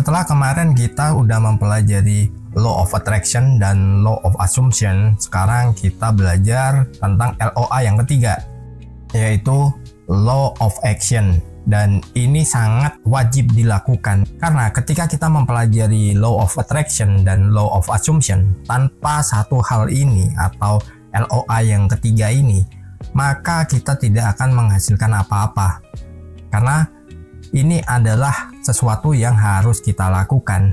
Setelah kemarin kita udah mempelajari Law of Attraction dan Law of Assumption, sekarang kita belajar tentang LOA yang ketiga, yaitu Law of Action. Dan ini sangat wajib dilakukan karena ketika kita mempelajari Law of Attraction dan Law of Assumption, tanpa satu hal ini atau LOA yang ketiga ini, maka kita tidak akan menghasilkan apa-apa. Karena ini adalah sesuatu yang harus kita lakukan.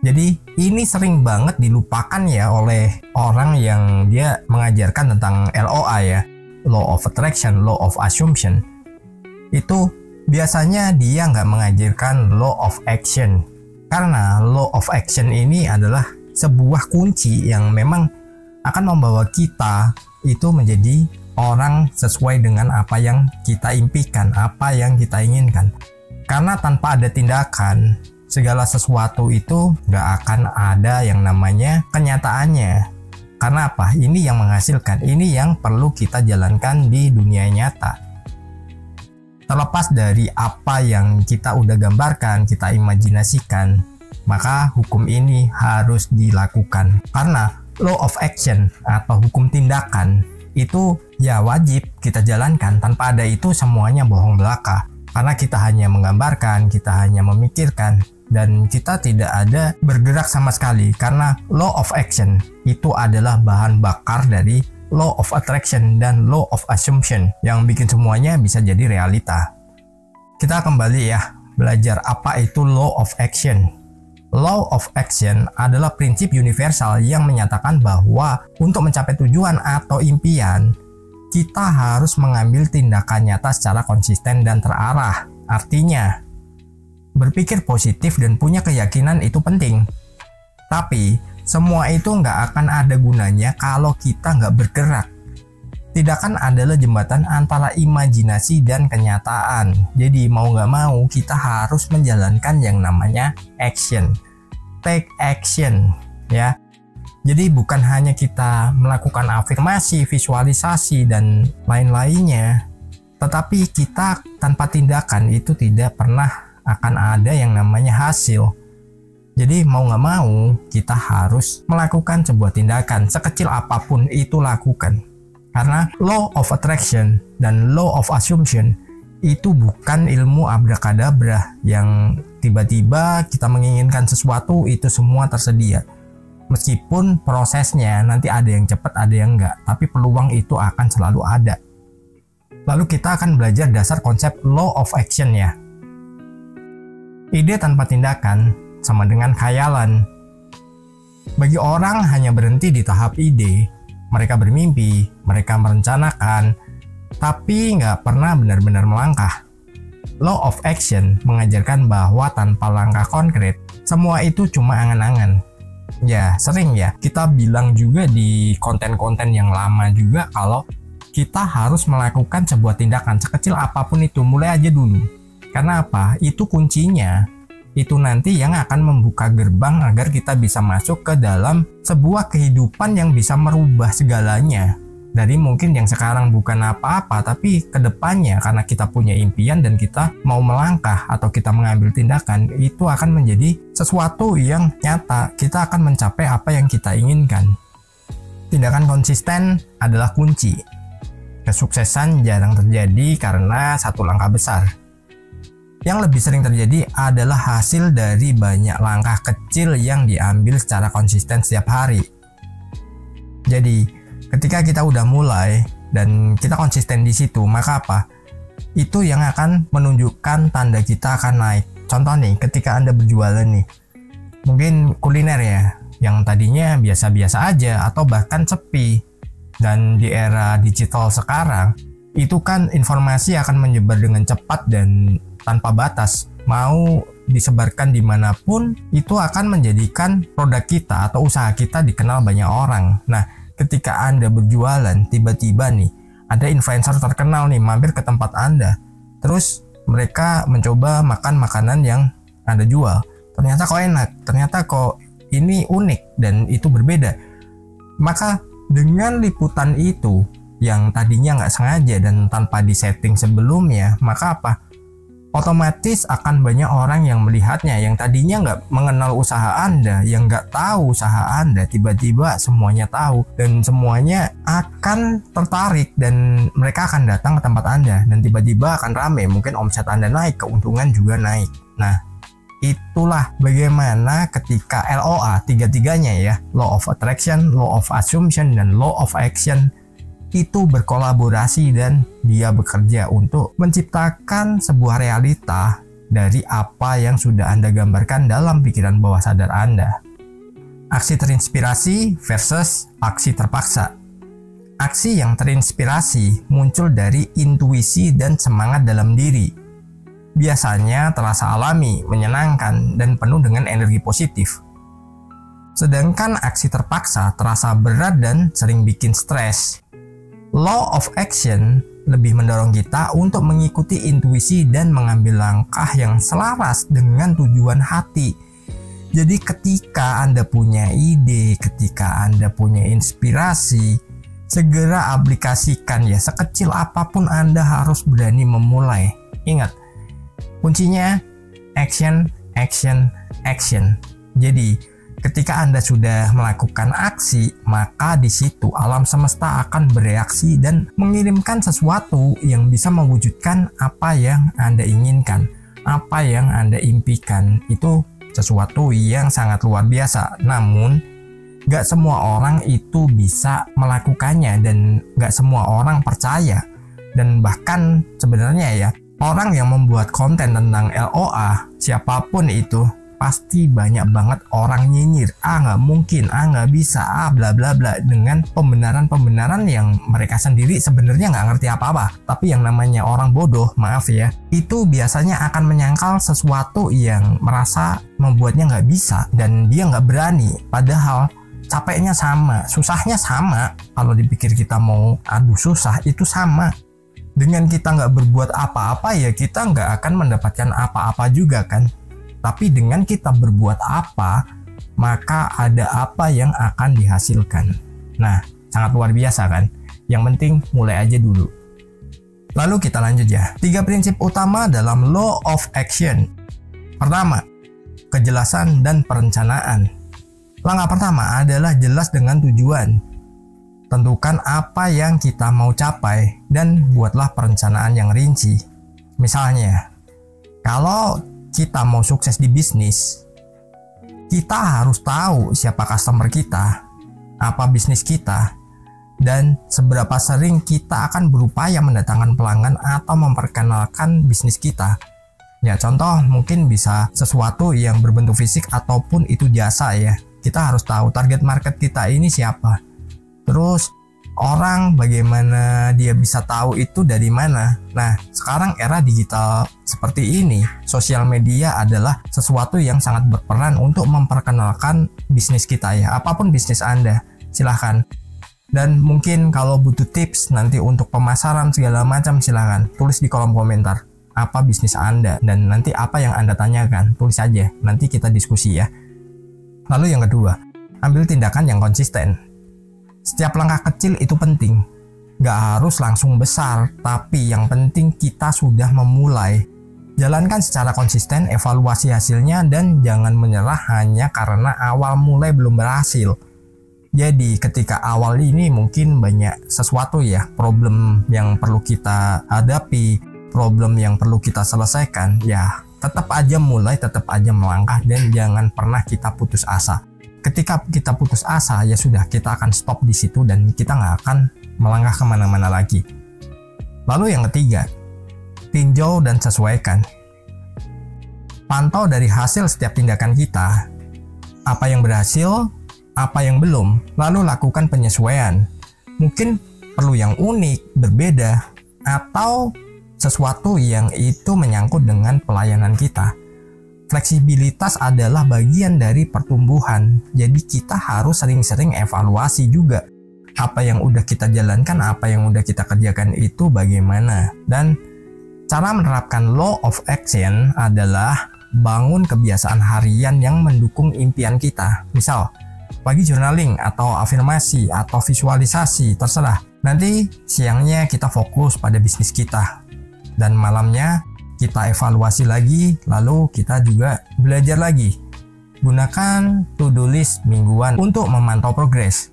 Jadi ini sering banget dilupakan ya oleh orang yang dia mengajarkan tentang LOA ya, Law of Attraction, Law of Assumption. Itu biasanya dia nggak mengajarkan Law of Action. Karena Law of Action ini adalah sebuah kunci yang memang akan membawa kita itu menjadi orang sesuai dengan apa yang kita impikan, apa yang kita inginkan. Karena tanpa ada tindakan, segala sesuatu itu nggak akan ada yang namanya kenyataannya. Karena apa? Ini yang menghasilkan, ini yang perlu kita jalankan di dunia nyata. Terlepas dari apa yang kita udah gambarkan, kita imajinasikan, maka hukum ini harus dilakukan. Karena Law of Action atau hukum tindakan itu ya wajib kita jalankan. Tanpa ada itu semuanya bohong belaka. Karena kita hanya menggambarkan, kita hanya memikirkan, dan kita tidak ada bergerak sama sekali. Karena Law of Action itu adalah bahan bakar dari Law of Attraction dan Law of Assumption yang bikin semuanya bisa jadi realita. Kita kembali ya, belajar apa itu Law of Action. Law of Action adalah prinsip universal yang menyatakan bahwa untuk mencapai tujuan atau impian, kita harus mengambil tindakan nyata secara konsisten dan terarah. Artinya, berpikir positif dan punya keyakinan itu penting. Tapi, semua itu nggak akan ada gunanya kalau kita nggak bergerak. Tindakan adalah jembatan antara imajinasi dan kenyataan. Jadi, mau nggak mau, kita harus menjalankan yang namanya action. Take action, ya. Jadi bukan hanya kita melakukan afirmasi, visualisasi, dan lain-lainnya, tetapi kita tanpa tindakan itu tidak pernah akan ada yang namanya hasil. Jadi mau nggak mau kita harus melakukan sebuah tindakan, sekecil apapun itu lakukan. Karena Law of Attraction dan Law of Assumption itu bukan ilmu abrakadabra yang tiba-tiba kita menginginkan sesuatu itu semua tersedia. Meskipun prosesnya nanti ada yang cepat, ada yang enggak, tapi peluang itu akan selalu ada. Lalu kita akan belajar dasar konsep Law of Action ya. Ide tanpa tindakan sama dengan khayalan. Bagi orang hanya berhenti di tahap ide, mereka bermimpi, mereka merencanakan, tapi nggak pernah benar-benar melangkah. Law of Action mengajarkan bahwa tanpa langkah konkret, semua itu cuma angan-angan. Ya, sering ya kita bilang juga di konten-konten yang lama juga kalau kita harus melakukan sebuah tindakan sekecil apapun itu, mulai aja dulu. Karena apa? Itu kuncinya. Itu nanti yang akan membuka gerbang agar kita bisa masuk ke dalam sebuah kehidupan yang bisa merubah segalanya. Dari mungkin yang sekarang bukan apa-apa, tapi kedepannya karena kita punya impian dan kita mau melangkah atau kita mengambil tindakan, itu akan menjadi sesuatu yang nyata. Kita akan mencapai apa yang kita inginkan. Tindakan konsisten adalah kunci. Kesuksesan jarang terjadi karena satu langkah besar. Yang lebih sering terjadi adalah hasil dari banyak langkah kecil yang diambil secara konsisten setiap hari. Jadi, ketika kita udah mulai dan kita konsisten di situ, maka apa? Itu yang akan menunjukkan tanda kita akan naik. Contoh nih, ketika Anda berjualan nih, mungkin kuliner ya, yang tadinya biasa-biasa aja atau bahkan sepi. Dan di era digital sekarang, itu kan informasi akan menyebar dengan cepat dan tanpa batas. Mau disebarkan dimanapun, itu akan menjadikan produk kita atau usaha kita dikenal banyak orang. Nah, ketika Anda berjualan, tiba-tiba nih ada influencer terkenal nih mampir ke tempat Anda. Terus mereka mencoba makan makanan yang Anda jual. Ternyata kok enak, ternyata kok ini unik dan itu berbeda. Maka dengan liputan itu yang tadinya nggak sengaja dan tanpa disetting sebelumnya, maka apa? otomatis akan banyak orang yang melihatnya, yang tadinya nggak mengenal usaha Anda, yang nggak tahu usaha Anda, tiba-tiba semuanya tahu dan semuanya akan tertarik dan mereka akan datang ke tempat Anda dan tiba-tiba akan rame, mungkin omset Anda naik, keuntungan juga naik. Nah, itulah bagaimana ketika LOA, tiga-tiganya ya, Law of Attraction, Law of Assumption, dan Law of Action, itu berkolaborasi dan dia bekerja untuk menciptakan sebuah realita dari apa yang sudah Anda gambarkan dalam pikiran bawah sadar Anda. Aksi terinspirasi versus aksi terpaksa. Aksi yang terinspirasi muncul dari intuisi dan semangat dalam diri. Biasanya terasa alami, menyenangkan, dan penuh dengan energi positif. Sedangkan aksi terpaksa terasa berat dan sering bikin stres. Law of Action lebih mendorong kita untuk mengikuti intuisi dan mengambil langkah yang selaras dengan tujuan hati. Jadi ketika Anda punya ide, ketika Anda punya inspirasi, segera aplikasikan ya, sekecil apapun Anda harus berani memulai. Ingat, kuncinya action, action, action. Jadi ketika Anda sudah melakukan aksi, maka di situ alam semesta akan bereaksi dan mengirimkan sesuatu yang bisa mewujudkan apa yang Anda inginkan, apa yang Anda impikan. Itu sesuatu yang sangat luar biasa. Namun, gak semua orang itu bisa melakukannya dan gak semua orang percaya. Dan bahkan sebenarnya ya, orang yang membuat konten tentang LOA, siapapun itu, pasti banyak banget orang nyinyir, nggak mungkin, nggak bisa, bla bla bla, dengan pembenaran-pembenaran yang mereka sendiri sebenarnya nggak ngerti apa-apa. Tapi yang namanya orang bodoh, maaf ya, itu biasanya akan menyangkal sesuatu yang merasa membuatnya nggak bisa dan dia nggak berani. Padahal capeknya sama, susahnya sama. Kalau dipikir kita mau adu susah, itu sama. Dengan kita nggak berbuat apa-apa ya kita nggak akan mendapatkan apa-apa juga kan. Tapi dengan kita berbuat apa, maka ada apa yang akan dihasilkan. Nah, sangat luar biasa kan? Yang penting mulai aja dulu. Lalu kita lanjut ya. 3 prinsip utama dalam Law of Action. Pertama, kejelasan dan perencanaan. Langkah pertama adalah jelas dengan tujuan. Tentukan apa yang kita mau capai dan buatlah perencanaan yang rinci. Misalnya, kalau kita mau sukses di bisnis, kita harus tahu siapa customer kita, apa bisnis kita, dan seberapa sering kita akan berupaya mendatangkan pelanggan atau memperkenalkan bisnis kita. Ya, contoh mungkin bisa sesuatu yang berbentuk fisik ataupun itu jasa ya. Kita harus tahu target market kita ini siapa. Terus orang bagaimana dia bisa tahu itu dari mana. Nah, sekarang era digital seperti ini, sosial media adalah sesuatu yang sangat berperan untuk memperkenalkan bisnis kita ya. Apapun bisnis Anda, silahkan. Dan mungkin kalau butuh tips nanti untuk pemasaran segala macam, silahkan tulis di kolom komentar apa bisnis Anda dan nanti apa yang Anda tanyakan, tulis aja, nanti kita diskusi ya. Lalu yang kedua, ambil tindakan yang konsisten. Setiap langkah kecil itu penting, gak harus langsung besar, tapi yang penting kita sudah memulai. Jalankan secara konsisten, evaluasi hasilnya, dan jangan menyerah hanya karena awal mulai belum berhasil. Jadi ketika awal ini mungkin banyak sesuatu ya, problem yang perlu kita hadapi, problem yang perlu kita selesaikan, ya tetap aja mulai, tetap aja melangkah, dan jangan pernah kita putus asa. Ketika kita putus asa, ya sudah, kita akan stop di situ dan kita nggak akan melangkah kemana-mana lagi. Lalu yang ketiga, tinjau dan sesuaikan. Pantau dari hasil setiap tindakan kita, apa yang berhasil, apa yang belum, lalu lakukan penyesuaian. Mungkin perlu yang unik, berbeda, atau sesuatu yang itu menyangkut dengan pelayanan kita. Fleksibilitas adalah bagian dari pertumbuhan, jadi kita harus sering-sering evaluasi juga. Apa yang udah kita jalankan, apa yang udah kita kerjakan itu bagaimana. Dan cara menerapkan Law of Action adalah bangun kebiasaan harian yang mendukung impian kita. Misal, pagi journaling atau afirmasi atau visualisasi, terserah. Nanti siangnya kita fokus pada bisnis kita. Dan malamnya kita evaluasi lagi, lalu kita juga belajar lagi. Gunakan to-do list mingguan untuk memantau progres.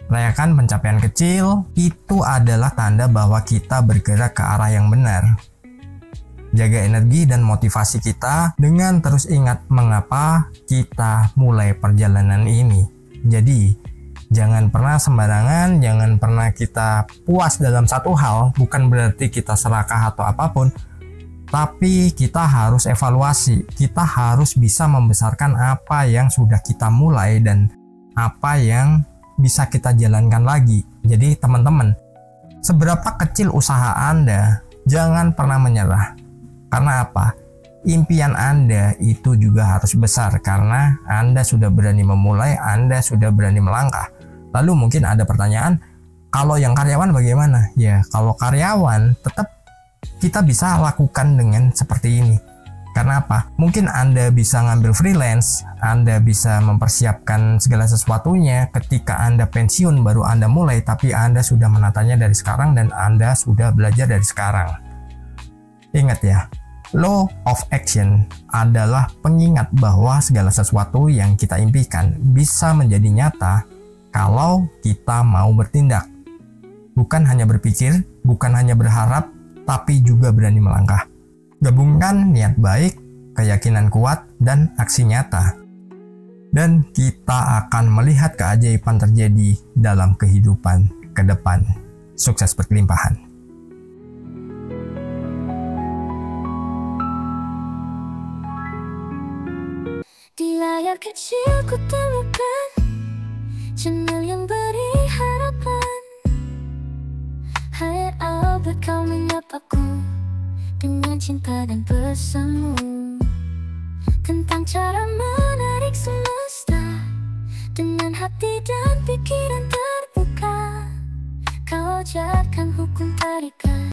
Rayakan pencapaian kecil, itu adalah tanda bahwa kita bergerak ke arah yang benar. Jaga energi dan motivasi kita dengan terus ingat mengapa kita mulai perjalanan ini. Jadi, jangan pernah sembarangan, jangan pernah kita puas dalam satu hal, bukan berarti kita serakah atau apapun, tapi kita harus evaluasi, kita harus bisa membesarkan apa yang sudah kita mulai dan apa yang bisa kita jalankan lagi. Jadi teman-teman, seberapa kecil usaha Anda, jangan pernah menyerah. Karena apa? Impian Anda itu juga harus besar karena Anda sudah berani memulai, Anda sudah berani melangkah. Lalu mungkin ada pertanyaan, kalau yang karyawan bagaimana? Ya, kalau karyawan tetap kita bisa lakukan dengan seperti ini. Karena apa? Mungkin Anda bisa ngambil freelance, Anda bisa mempersiapkan segala sesuatunya. Ketika Anda pensiun baru Anda mulai, tapi Anda sudah menatanya dari sekarang dan Anda sudah belajar dari sekarang. Ingat ya, law of action adalah pengingat bahwa segala sesuatu yang kita impikan bisa menjadi nyata kalau kita mau bertindak. Bukan hanya berpikir, bukan hanya berharap, tapi juga berani melangkah. Gabungkan niat baik, keyakinan kuat, dan aksi nyata. Dan kita akan melihat keajaiban terjadi dalam kehidupan ke depan. Sukses berkelimpahan. Di layar kecil ku temukan channel yang beri harapan. Hai Albert, kau menyapaku dengan cinta dan pesanmu tentang cara menarik semesta dengan hati dan pikiran terbuka. Kau ajarkan hukum tarikan.